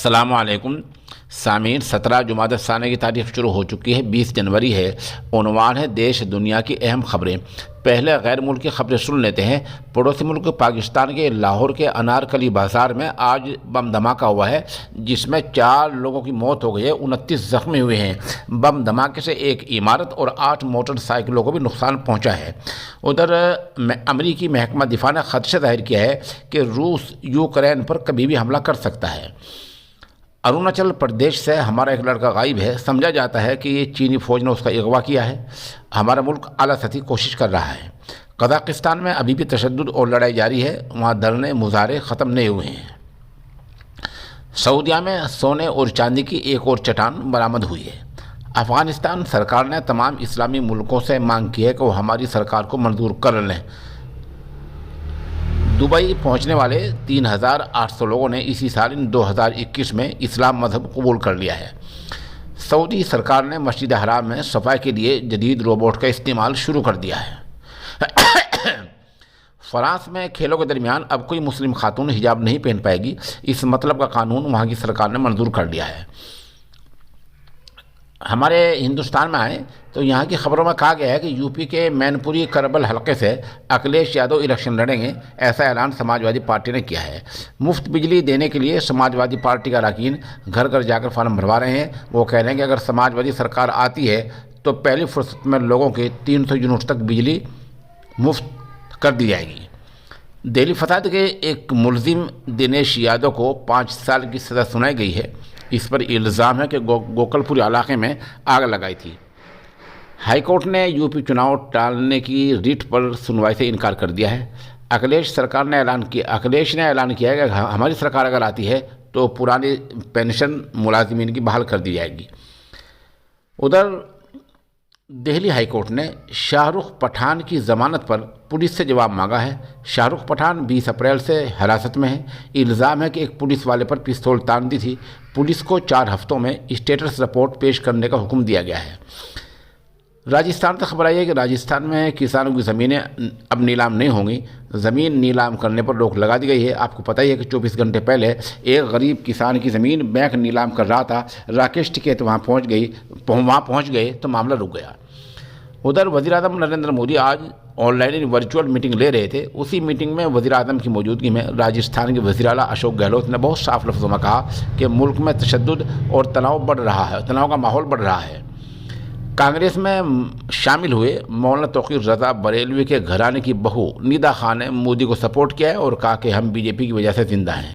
अस्सलामुअलैकुम सामीन। 17 जुमादा साने की तारीख शुरू हो चुकी है। 20 जनवरी है। उन्वान है देश दुनिया की अहम खबरें। पहले गैर मुल्की खबरें सुन लेते हैं। पड़ोसी मुल्क पाकिस्तान के लाहौर के अनारकली बाज़ार में आज बम धमाका हुआ है, जिसमें 4 लोगों की मौत हो गई है, 29 जख्मी हुए हैं। बम धमाके से एक इमारत और 8 मोटरसाइकिलों को भी नुकसान पहुंचा है। उधर अमरीकी महकमा दिफा ने खदशा जाहिर किया है कि रूस यूक्रेन पर कभी भी हमला कर सकता है। अरुणाचल प्रदेश से हमारा एक लड़का गायब है। समझा जाता है कि ये चीनी फ़ौज ने उसका अगवा किया है। हमारा मुल्क आला सतही कोशिश कर रहा है। कज़ाकिस्तान में अभी भी तशद्दुद और लड़ाई जारी है। वहाँ धरने मुजाहरे ख़त्म नहीं हुए हैं। सऊदीया में सोने और चांदी की एक और चट्टान बरामद हुई है। अफ़गानिस्तान सरकार ने तमाम इस्लामी मुल्कों से मांग की है कि वो हमारी सरकार को मंजूर कर लें। दुबई पहुंचने वाले 3,800 लोगों ने इसी साल 2021 में इस्लाम मजहब कबूल कर लिया है। सऊदी सरकार ने मस्जिद हराम में सफाई के लिए जदीद रोबोट का इस्तेमाल शुरू कर दिया है। फ्रांस में खेलों के दरमियान अब कोई मुस्लिम खातून हिजाब नहीं पहन पाएगी। इस मतलब का कानून वहाँ की सरकार ने मंजूर कर लिया है। हमारे हिंदुस्तान में आए तो यहाँ की खबरों में कहा गया है कि यूपी के मैनपुरी करबल हलके से अखिलेश यादव इलेक्शन लड़ेंगे। ऐसा ऐलान समाजवादी पार्टी ने किया है। मुफ्त बिजली देने के लिए समाजवादी पार्टी का अरकान घर घर जाकर फार्म भरवा रहे हैं। वो कह रहे हैं कि अगर समाजवादी सरकार आती है तो पहली फुर्सत में लोगों के 300 यूनिट तक बिजली मुफ्त कर दी जाएगी। दिल्ली फसाद के एक मुलजिम दिनेश यादव को 5 साल की सज़ा सुनाई गई है। इस पर इल्ज़ाम है कि गोकलपुर इलाके में आग लगाई थी। हाईकोर्ट ने यूपी चुनाव टालने की रिट पर सुनवाई से इनकार कर दिया है। अखिलेश ने ऐलान किया है कि हमारी सरकार अगर आती है तो पुरानी पेंशन मुलाजिमीन की बहाल कर दी जाएगी। उधर दिल्ली हाईकोर्ट ने शाहरुख पठान की ज़मानत पर पुलिस से जवाब मांगा है। शाहरुख पठान 20 अप्रैल से हिरासत में है। इल्ज़ाम है कि एक पुलिस वाले पर पिस्तौल तान दी थी। पुलिस को 4 हफ्तों में स्टेटस रिपोर्ट पेश करने का हुक्म दिया गया है। राजस्थान से खबर आई है कि राजस्थान में किसानों की ज़मीनें अब नीलाम नहीं होंगी। ज़मीन नीलाम करने पर रोक लगा दी गई है। आपको पता ही है कि 24 घंटे पहले एक गरीब किसान की ज़मीन बैंक नीलाम कर रहा था। राकेश टिकैत वहाँ पहुँच गए तो मामला रुक गया। उधर वज़ीर-ए-आज़म नरेंद्र मोदी आज ऑनलाइन वर्चुअल मीटिंग ले रहे थे। उसी मीटिंग में वज़ीर-ए-आज़म की मौजूदगी में राजस्थान के वज़ीर आला अशोक गहलोत ने बहुत साफ लफ्ज़ों में कहा कि मुल्क में तशद्दुद और तनाव का माहौल बढ़ रहा है। कांग्रेस में शामिल हुए मौलाना तौक़ीर रज़ा बरेलवी के घराने की बहू निदा खान ने मोदी को सपोर्ट किया है और कहा कि हम बीजेपी की वजह से ज़िंदा हैं।